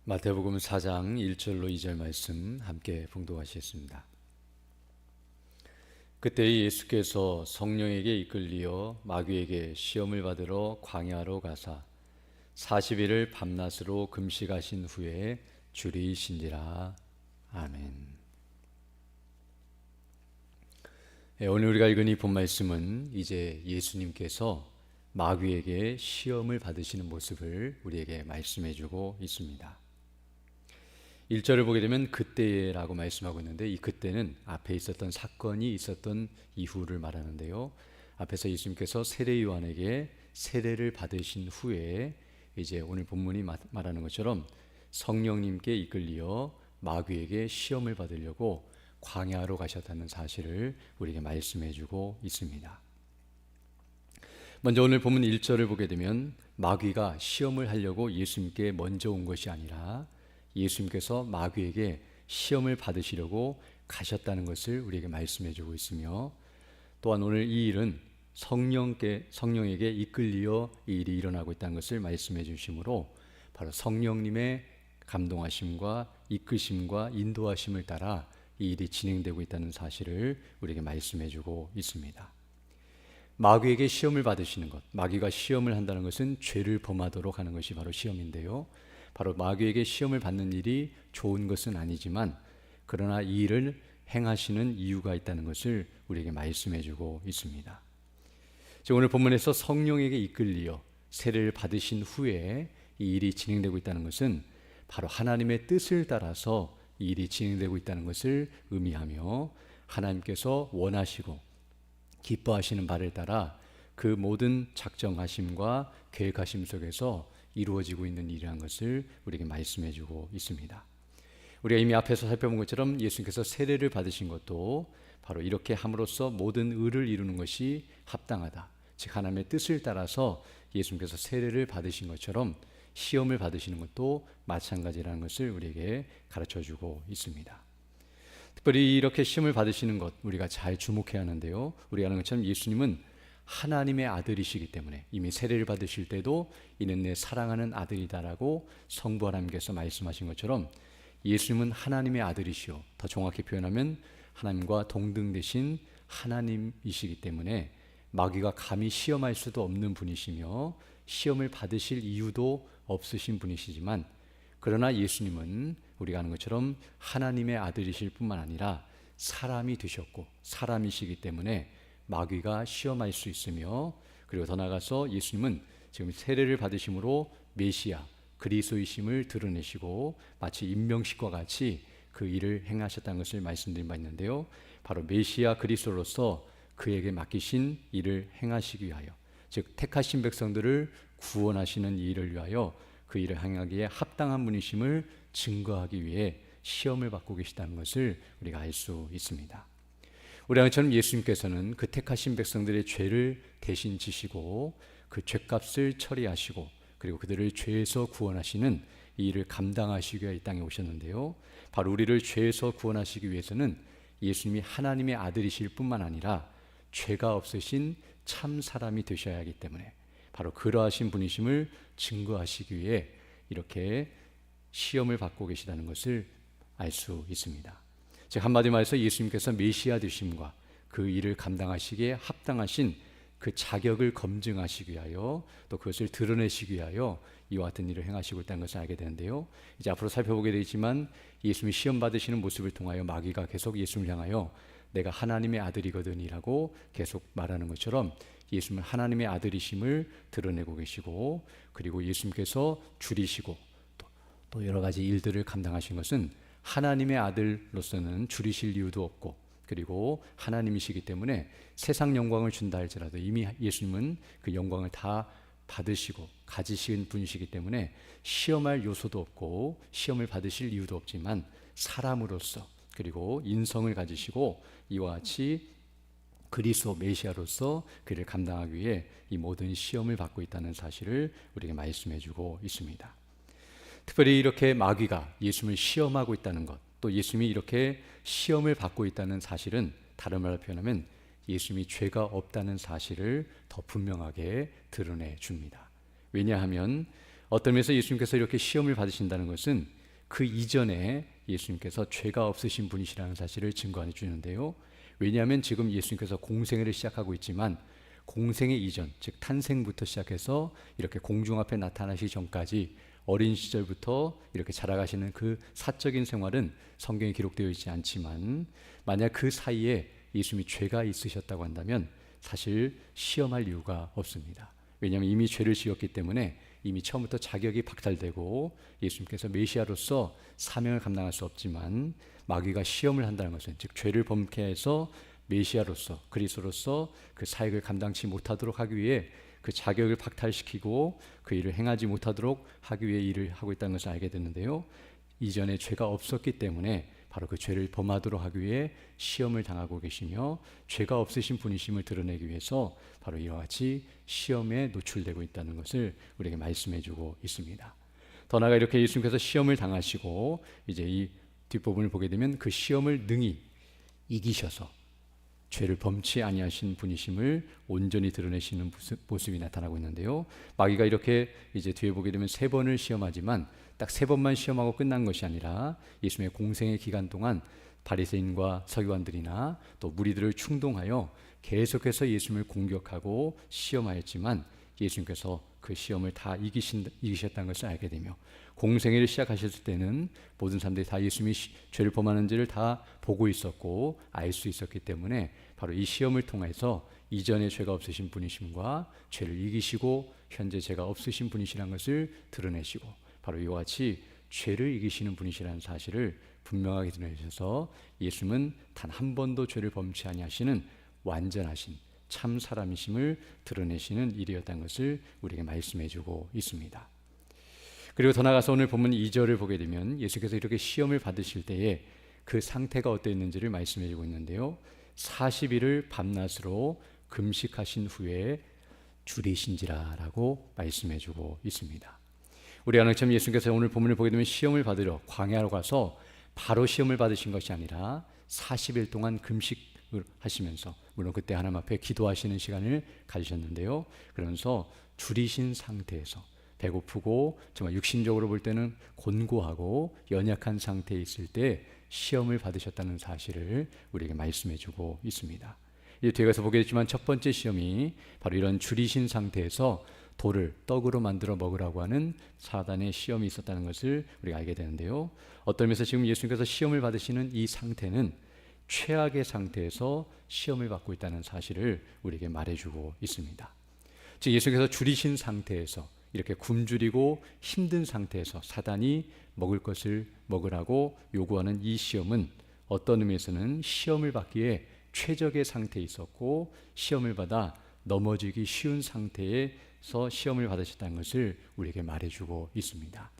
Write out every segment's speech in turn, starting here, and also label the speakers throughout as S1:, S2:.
S1: 마태복음 4장 1절로 2절 말씀 함께 봉독하시겠습니다. 그때 예수께서 성령에게 이끌리어 마귀에게 시험을 받으러 광야로 가사 40일을 밤낮으로 금식하신 후에 줄이신지라. 아멘. 오늘 우리가 읽은 이 본 말씀은 이제 예수님께서 마귀에게 시험을 받으시는 모습을 우리에게 말씀해 주고 있습니다. 1절을 보게 되면 그때라고 말씀하고 있는데, 이 그때는 앞에 있었던 사건이 있었던 이후를 말하는데요. 앞에서 예수님께서 세례 요한에게 세례를 받으신 후에 이제 오늘 본문이 말하는 것처럼 성령님께 이끌리어 마귀에게 시험을 받으려고 광야로 가셨다는 사실을 우리에게 말씀해 주고 있습니다. 먼저 오늘 본문 1절을 보게 되면 마귀가 시험을 하려고 예수님께 먼저 온 것이 아니라 예수님께서 마귀에게 시험을 받으시려고 가셨다는 것을 우리에게 말씀해 주고 있으며, 또한 오늘 이 일은 성령에게 이끌리어 이 일이 일어나고 있다는 것을 말씀해 주시므로 바로 성령님의 감동하심과 이끄심과 인도하심을 따라 이 일이 진행되고 있다는 사실을 우리에게 말씀해 주고 있습니다. 마귀에게 시험을 받으시는 것, 마귀가 시험을 한다는 것은 죄를 범하도록 하는 것이 바로 시험인데요, 바로 마귀에게 시험을 받는 일이 좋은 것은 아니지만 그러나 이 일을 행하시는 이유가 있다는 것을 우리에게 말씀해 주고 있습니다. 오늘 본문에서 성령에게 이끌리어 세례를 받으신 후에 이 일이 진행되고 있다는 것은 바로 하나님의 뜻을 따라서 이 일이 진행되고 있다는 것을 의미하며, 하나님께서 원하시고 기뻐하시는 바를 따라 그 모든 작정하심과 계획하심 속에서 이루어지고 있는 일이라는 것을 우리에게 말씀해 주고 있습니다. 우리가 이미 앞에서 살펴본 것처럼 예수님께서 세례를 받으신 것도 바로 이렇게 함으로써 모든 의를 이루는 것이 합당하다, 즉 하나님의 뜻을 따라서 예수님께서 세례를 받으신 것처럼 시험을 받으시는 것도 마찬가지라는 것을 우리에게 가르쳐 주고 있습니다. 특별히 이렇게 시험을 받으시는 것 우리가 잘 주목해야 하는데요, 우리가 아는 것처럼 예수님은 하나님의 아들이시기 때문에 이미 세례를 받으실 때도 이는 내 사랑하는 아들이다라고 성부 하나님께서 말씀하신 것처럼 예수님은 하나님의 아들이시오, 더 정확히 표현하면 하나님과 동등되신 하나님이시기 때문에 마귀가 감히 시험할 수도 없는 분이시며 시험을 받으실 이유도 없으신 분이시지만, 그러나 예수님은 우리가 아는 것처럼 하나님의 아들이실 뿐만 아니라 사람이 되셨고 사람이시기 때문에 마귀가 시험할 수 있으며, 그리고 더 나아가서 예수님은 지금 세례를 받으심으로 메시아 그리스도이심을 드러내시고 마치 임명식과 같이 그 일을 행하셨다는 것을 말씀드린 바 있는데요, 바로 메시아 그리스도로서 그에게 맡기신 일을 행하시기 위하여, 즉 택하신 백성들을 구원하시는 이 일을 위하여 그 일을 행하기에 합당한 분이심을 증거하기 위해 시험을 받고 계시다는 것을 우리가 알 수 있습니다. 우리가 처럼 예수님께서는 그 택하신 백성들의 죄를 대신 지시고 그 죄값을 처리하시고 그리고 그들을 죄에서 구원하시는 이 일을 감당하시기 위해 이 땅에 오셨는데요, 바로 우리를 죄에서 구원하시기 위해서는 예수님이 하나님의 아들이실 뿐만 아니라 죄가 없으신 참 사람이 되셔야 하기 때문에 바로 그러하신 분이심을 증거하시기 위해 이렇게 시험을 받고 계시다는 것을 알 수 있습니다. 즉 한마디로 말해서 예수님께서 메시아 되심과 그 일을 감당하시기에 합당하신 그 자격을 검증하시기 위하여 또 그것을 드러내시기 위하여 이와 같은 일을 행하시고 있다는 것을 알게 되는데요, 이제 앞으로 살펴보게 되지만 예수님이 시험 받으시는 모습을 통하여 마귀가 계속 예수님을 향하여 내가 하나님의 아들이거든이라고 계속 말하는 것처럼 예수님은 하나님의 아들이심을 드러내고 계시고, 그리고 예수님께서 줄이시고 또 여러 가지 일들을 감당하신 것은 하나님의 아들로서는 줄이실 이유도 없고, 그리고 하나님이시기 때문에 세상 영광을 준다 할지라도 이미 예수님은 그 영광을 다 받으시고 가지신 분이시기 때문에 시험할 요소도 없고 시험을 받으실 이유도 없지만 사람으로서 그리고 인성을 가지시고 이와 같이 그리스도 메시아로서 그를 감당하기 위해 이 모든 시험을 받고 있다는 사실을 우리에게 말씀해 주고 있습니다. 특별히 이렇게 마귀가 예수님을 시험하고 있다는 것, 또 예수님이 이렇게 시험을 받고 있다는 사실은 다른 말로 표현하면 예수님이 죄가 없다는 사실을 더 분명하게 드러내 줍니다. 왜냐하면 어떤 면에서 예수님께서 이렇게 시험을 받으신다는 것은 그 이전에 예수님께서 죄가 없으신 분이시라는 사실을 증거해 주는데요. 왜냐하면 지금 예수님께서 공생애를 시작하고 있지만 공생애 이전, 즉 탄생부터 시작해서 이렇게 공중 앞에 나타나시기 전까지 어린 시절부터 이렇게 자라가시는 그 사적인 생활은 성경에 기록되어 있지 않지만, 만약 그 사이에 예수님이 죄가 있으셨다고 한다면 사실 시험할 이유가 없습니다. 왜냐하면 이미 죄를 지었기 때문에 이미 처음부터 자격이 박탈되고 예수님께서 메시아로서 사명을 감당할 수 없지만, 마귀가 시험을 한다는 것은, 즉 죄를 범케 해서 메시아로서, 그리스도로서 그 사역을 감당치 못하도록 하기 위해 그 자격을 박탈시키고 그 일을 행하지 못하도록 하기 위해 일을 하고 있다는 것을 알게 됐는데요. 이전에 죄가 없었기 때문에 바로 그 죄를 범하도록 하기 위해 시험을 당하고 계시며, 죄가 없으신 분이심을 드러내기 위해서 바로 이와 같이 시험에 노출되고 있다는 것을 우리에게 말씀해 주고 있습니다. 더 나아가 이렇게 예수님께서 시험을 당하시고 이제 이 뒷부분을 보게 되면 그 시험을 능히 이기셔서 죄를 범치 아니하신 분이심을 온전히 드러내시는 모습이 나타나고 있는데요. 마귀가 이렇게 이제 뒤에 보게 되면 3번을 시험하지만 딱 3번만 시험하고 끝난 것이 아니라 예수님의 공생의 기간 동안 바리새인과 서기관들이나 또 무리들을 충동하여 계속해서 예수님을 공격하고 시험하였지만, 예수님께서 그 시험을 다 이기셨다는 것을 알게 되며, 공생애를 시작하셨을 때는 모든 사람들이 다 예수님이 죄를 범하는지를 다 보고 있었고 알 수 있었기 때문에 바로 이 시험을 통해서 이전에 죄가 없으신 분이심과 죄를 이기시고 현재 죄가 없으신 분이시라는 것을 드러내시고, 바로 이와 같이 죄를 이기시는 분이시라는 사실을 분명하게 드러내셔서 예수님은 단 한 번도 죄를 범치 아니하시는 완전하신 참 사람이심을 드러내시는 일이었다는 것을 우리에게 말씀해 주고 있습니다. 그리고 더 나아가서 오늘 본문 2절을 보게 되면 예수께서 이렇게 시험을 받으실 때에 그 상태가 어땠는지를 말씀해 주고 있는데요. 40일을 밤낮으로 금식하신 후에 줄이신지라 라고 말씀해 주고 있습니다. 우리 하나님처럼 예수께서 오늘 본문을 보게 되면 시험을 받으러 광야로 가서 바로 시험을 받으신 것이 아니라 40일 동안 금식을 하시면서, 물론 그때 하나님 앞에 기도하시는 시간을 가지셨는데요, 그러면서 줄이신 상태에서 배고프고 정말 육신적으로 볼 때는 곤고하고 연약한 상태에 있을 때 시험을 받으셨다는 사실을 우리에게 말씀해 주고 있습니다. 이제 뒤에 가서 보게 됐지만 첫 번째 시험이 바로 이런 줄이신 상태에서 돌을 떡으로 만들어 먹으라고 하는 사단의 시험이 있었다는 것을 우리가 알게 되는데요. 어떤 면에서 지금 예수님께서 시험을 받으시는 이 상태는 최악의 상태에서 시험을 받고 있다는 사실을 우리에게 말해주고 있습니다. 즉 예수님께서 줄이신 상태에서, 이렇게 굶주리고 힘든 상태에서 사단이 먹을 것을 먹으라고 요구하는 이 시험은 어떤 의미에서는 시험을 받기에 최적의 상태에 있었고, 시험을 받아 넘어지기 쉬운 상태에서 시험을 받으셨다는 것을 우리에게 말해주고 있습니다.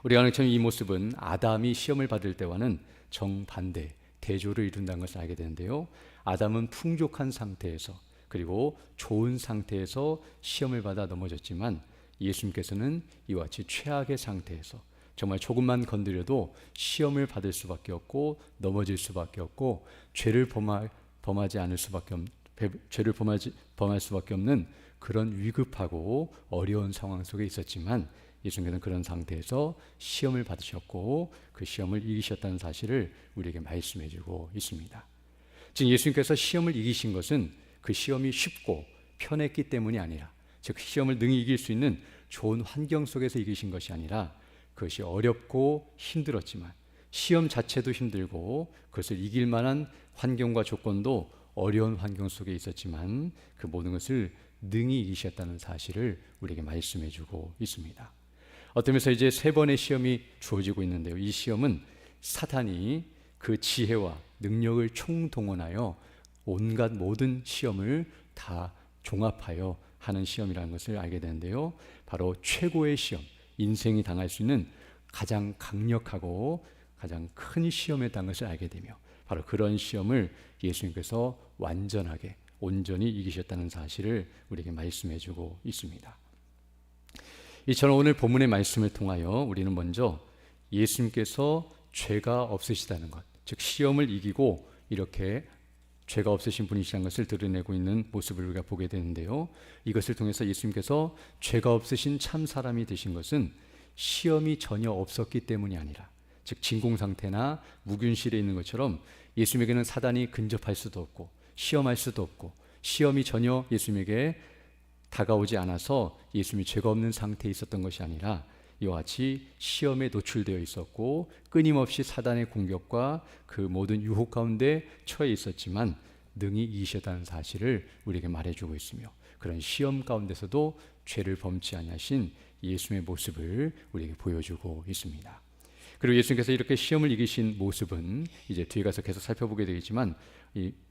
S1: 우리가 아는 이 모습은 아담이 시험을 받을 때와는 정반대, 대조를 이룬다는 것을 알게 되는데요. 아담은 풍족한 상태에서, 그리고 좋은 상태에서 시험을 받아 넘어졌지만, 예수님께서는 이와 같이 최악의 상태에서 정말 조금만 건드려도 시험을 받을 수밖에 없고 넘어질 수밖에 없고 죄를 범하지 않을 수밖에 죄를 범할 수밖에 없는 그런 위급하고 어려운 상황 속에 있었지만, 예수님께서는 그런 상태에서 시험을 받으셨고 그 시험을 이기셨다는 사실을 우리에게 말씀해 주고 있습니다. 즉 예수님께서 시험을 이기신 것은 그 시험이 쉽고 편했기 때문이 아니라, 즉 시험을 능히 이길 수 있는 좋은 환경 속에서 이기신 것이 아니라, 그것이 어렵고 힘들었지만, 시험 자체도 힘들고 그것을 이길 만한 환경과 조건도 어려운 환경 속에 있었지만 그 모든 것을 능히 이기셨다는 사실을 우리에게 말씀해 주고 있습니다. 어떤 면에서 이제 3번의 시험이 주어지고 있는데요. 이 시험은 사탄이 그 지혜와 능력을 총동원하여 온갖 모든 시험을 다 종합하여 하는 시험이라는 것을 알게 되는데요. 바로 최고의 시험, 인생이 당할 수 있는 가장 강력하고 가장 큰 시험에 대한 것을 알게 되며, 바로 그런 시험을 예수님께서 완전하게 온전히 이기셨다는 사실을 우리에게 말씀해 주고 있습니다. 이처럼 오늘 본문의 말씀을 통하여 우리는 먼저 예수님께서 죄가 없으시다는 것, 즉 시험을 이기고 이렇게 죄가 없으신 분이시라는 것을 드러내고 있는 모습을 우리가 보게 되는데요. 이것을 통해서 예수님께서 죄가 없으신 참 사람이 되신 것은 시험이 전혀 없었기 때문이 아니라, 즉 진공 상태나 무균실에 있는 것처럼 예수님에게는 사단이 근접할 수도 없고 시험할 수도 없고 시험이 전혀 예수님에게 다가오지 않아서 예수님이 죄가 없는 상태에 있었던 것이 아니라 이와 같이 시험에 노출되어 있었고 끊임없이 사단의 공격과 그 모든 유혹 가운데 처해 있었지만 능히 이기셨다는 사실을 우리에게 말해주고 있으며, 그런 시험 가운데서도 죄를 범치 아니하신 예수님의 모습을 우리에게 보여주고 있습니다. 그리고 예수님께서 이렇게 시험을 이기신 모습은 이제 뒤에 가서 계속 살펴보게 되겠지만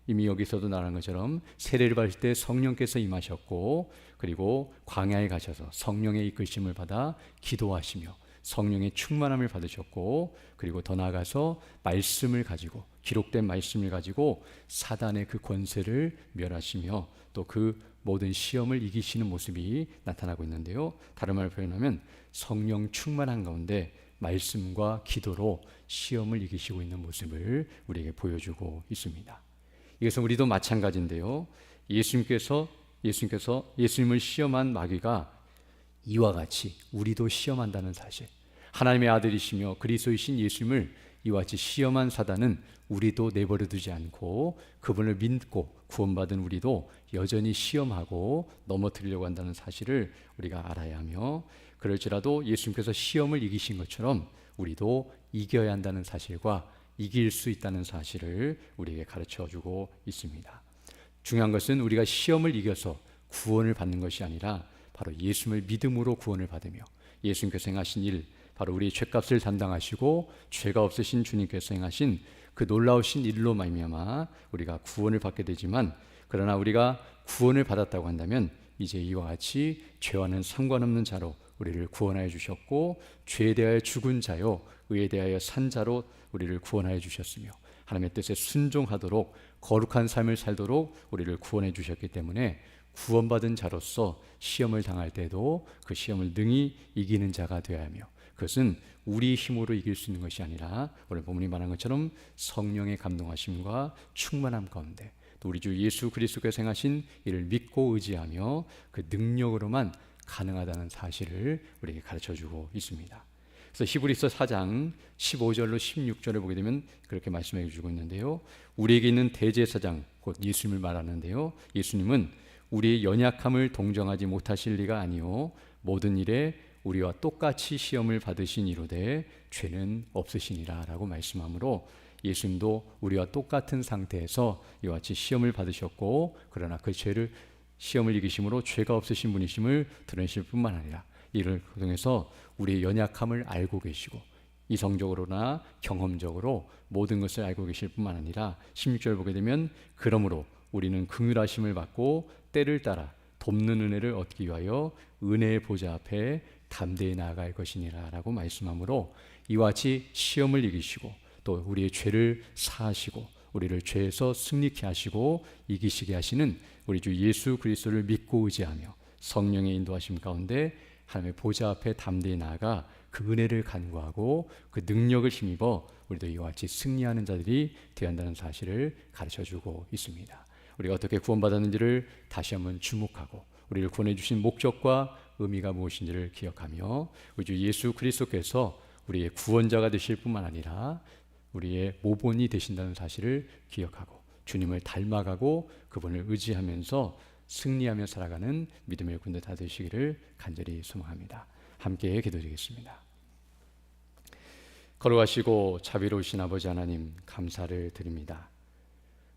S1: 이미 여기서도 말한 것처럼 세례를 받을 때 성령께서 임하셨고, 그리고 광야에 가셔서 성령의 이끌심을 받아 기도하시며 성령의 충만함을 받으셨고, 그리고 더 나아가서 말씀을 가지고, 기록된 말씀을 가지고 사단의 그 권세를 멸하시며 또 그 모든 시험을 이기시는 모습이 나타나고 있는데요. 다른 말로 표현하면 성령 충만한 가운데 말씀과 기도로 시험을 이기시고 있는 모습을 우리에게 보여주고 있습니다. 이것은 우리도 마찬가지인데요. 예수님을 시험한 마귀가 이와 같이 우리도 시험한다는 사실, 하나님의 아들이시며 그리스도이신 예수님을 이와 같이 시험한 사단은 우리도 내버려 두지 않고 그분을 믿고 구원받은 우리도 여전히 시험하고 넘어뜨리려고 한다는 사실을 우리가 알아야 하며, 그럴지라도 예수님께서 시험을 이기신 것처럼 우리도 이겨야 한다는 사실과 이길 수 있다는 사실을 우리에게 가르쳐주고 있습니다. 중요한 것은 우리가 시험을 이겨서 구원을 받는 것이 아니라 바로 예수님을 믿음으로 구원을 받으며 예수님께서 행하신 일, 바로 우리의 죄값을 담당하시고 죄가 없으신 주님께서 행하신 그 놀라우신 일로 말미암아 우리가 구원을 받게 되지만, 그러나 우리가 구원을 받았다고 한다면 이제 이와 같이 죄와는 상관없는 자로 우리를 구원하여 주셨고, 죄에 대하여 죽은 자요 의에 대하여 산 자로 우리를 구원하여 주셨으며 하나님의 뜻에 순종하도록 거룩한 삶을 살도록 우리를 구원해 주셨기 때문에 구원받은 자로서 시험을 당할 때도 그 시험을 능히 이기는 자가 되어야 하며, 그것은 우리 힘으로 이길 수 있는 것이 아니라 오늘 본문이 말한 것처럼 성령의 감동하심과 충만함 가운데 또 우리 주 예수 그리스도께서 행하신 이를 믿고 의지하며 그 능력으로만 가능하다는 사실을 우리에게 가르쳐주고 있습니다. 그래서 히브리서 4장 15절로 16절을 보게 되면 그렇게 말씀해 주고 있는데요. 우리에게 있는 대제사장, 곧 예수님을 말하는데요. 예수님은 우리의 연약함을 동정하지 못하실 리가 아니요 모든 일에 우리와 똑같이 시험을 받으신 이로되 죄는 없으시니라 라고 말씀하므로 예수님도 우리와 똑같은 상태에서 이와 같이 시험을 받으셨고, 그러나 그 시험을 이기심으로 죄가 없으신 분이심을 드러내실 뿐만 아니라 이를 통해서 우리의 연약함을 알고 계시고 이성적으로나 경험적으로 모든 것을 알고 계실 뿐만 아니라 16절 보게 되면 그러므로 우리는 긍휼하심을 받고 때를 따라 돕는 은혜를 얻기 위하여 은혜의 보좌 앞에 담대히 나아갈 것이니라 라고 말씀하므로 이와 같이 시험을 이기시고 또 우리의 죄를 사하시고 우리를 죄에서 승리케 하시고 이기시게 하시는 우리 주 예수 그리스도를 믿고 의지하며 성령의 인도하심 가운데 하나님의 보좌 앞에 담대히 나아가 그 은혜를 간구하고 그 능력을 힘입어 우리도 이와 같이 승리하는 자들이 되어야 한다는 사실을 가르쳐주고 있습니다. 우리가 어떻게 구원받았는지를 다시 한번 주목하고 우리를 구원해 주신 목적과 의미가 무엇인지를 기억하며 우리 주 예수 그리스도께서 우리의 구원자가 되실 뿐만 아니라 우리의 모본이 되신다는 사실을 기억하고 주님을 닮아가고 그분을 의지하면서 승리하며 살아가는 믿음의 군대 다 되시기를 간절히 소망합니다. 함께 기도드리겠습니다. 걸어가시고 자비로우신 아버지 하나님 감사를 드립니다.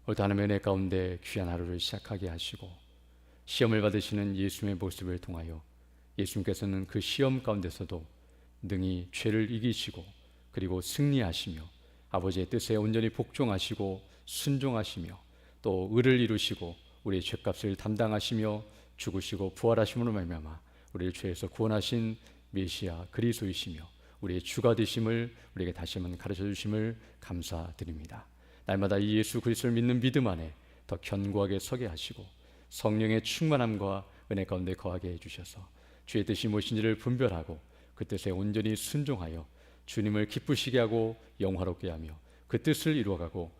S1: 오늘도 하나님의 은혜 가운데 귀한 하루를 시작하게 하시고 시험을 받으시는 예수님의 모습을 통하여 예수님께서는 그 시험 가운데서도 능히 죄를 이기시고 그리고 승리하시며 아버지의 뜻에 온전히 복종하시고 순종하시며 또 의를 이루시고 우리의 죄값을 담당하시며 죽으시고 부활하심으로 말미암아 우리를 죄에서 구원하신 메시아 그리스도이시며 우리의 주가 되심을 우리에게 다시 한번 가르쳐 주심을 감사드립니다. 날마다 이 예수 그리스도를 믿는 믿음 안에 더 견고하게 서게 하시고 성령의 충만함과 은혜 가운데 거하게 해주셔서 주의 뜻이 무엇인지를 분별하고 그 뜻에 온전히 순종하여 주님을 기쁘시게 하고 영화롭게 하며 그 뜻을 이루어가고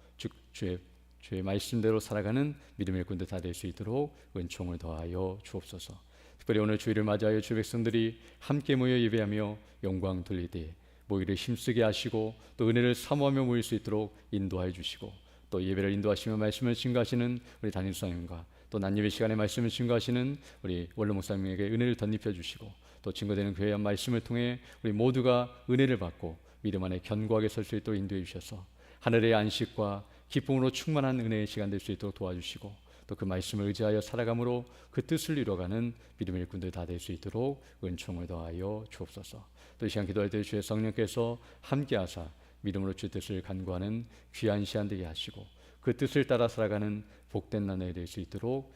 S1: 주의 주의 말씀대로 살아가는 믿음의 군대 다 될 수 있도록 은총을 더하여 주옵소서. 특별히 오늘 주일을 맞이하여 주 백성들이 함께 모여 예배하며 영광 돌릴 때에 모이를 힘쓰게 하시고 또 은혜를 사모하며 모일 수 있도록 인도하여 주시고, 또 예배를 인도하시며 말씀을 증거하시는 우리 담임 목사님과 또 난예배 시간에 말씀을 증거하시는 우리 원로 목사님에게 은혜를 덧입혀 주시고, 또 증거되는 교회의 말씀을 통해 우리 모두가 은혜를 받고 믿음 안에 견고하게 설 수 있도록 인도해 주셔서 하늘의 안식과 기쁨으로 충만한 은혜의 시간 될 수 있도록 도와주시고, 또 그 말씀을 의지하여 살아감으로 그 뜻을 이루어가는 믿음의 일꾼들 다 될 수 있도록 은총을 더하여 주옵소서. 또 이 시간 기도할 때 주의 성령께서 함께하사 믿음으로 주 뜻을 간구하는 귀한 시간 되게 하시고 그 뜻을 따라 살아가는 복된 나날이 될 수 있도록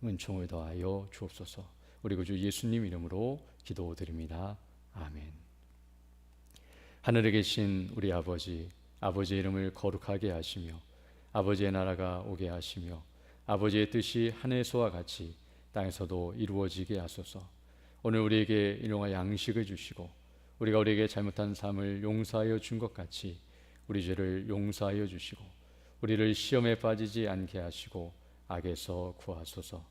S1: 은총을 더하여 주옵소서. 우리 구주 예수님 이름으로 기도드립니다. 아멘. 하늘에 계신 우리 아버지, 아버지의 이름을 거룩하게 하시며 아버지의 나라가 오게 하시며 아버지의 뜻이 하늘에서와 같이 땅에서도 이루어지게 하소서. 오늘 우리에게 일용할 양식을 주시고 우리가 우리에게 잘못한 삶을 용서하여 준 것 같이 우리 죄를 용서하여 주시고 우리를 시험에 빠지지 않게 하시고 악에서 구하소서.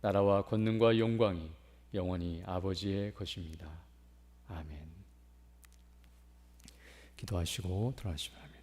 S1: 나라와 권능과 영광이 영원히 아버지의 것입니다. 아멘. 기도하시고 들어가시기 바랍니다.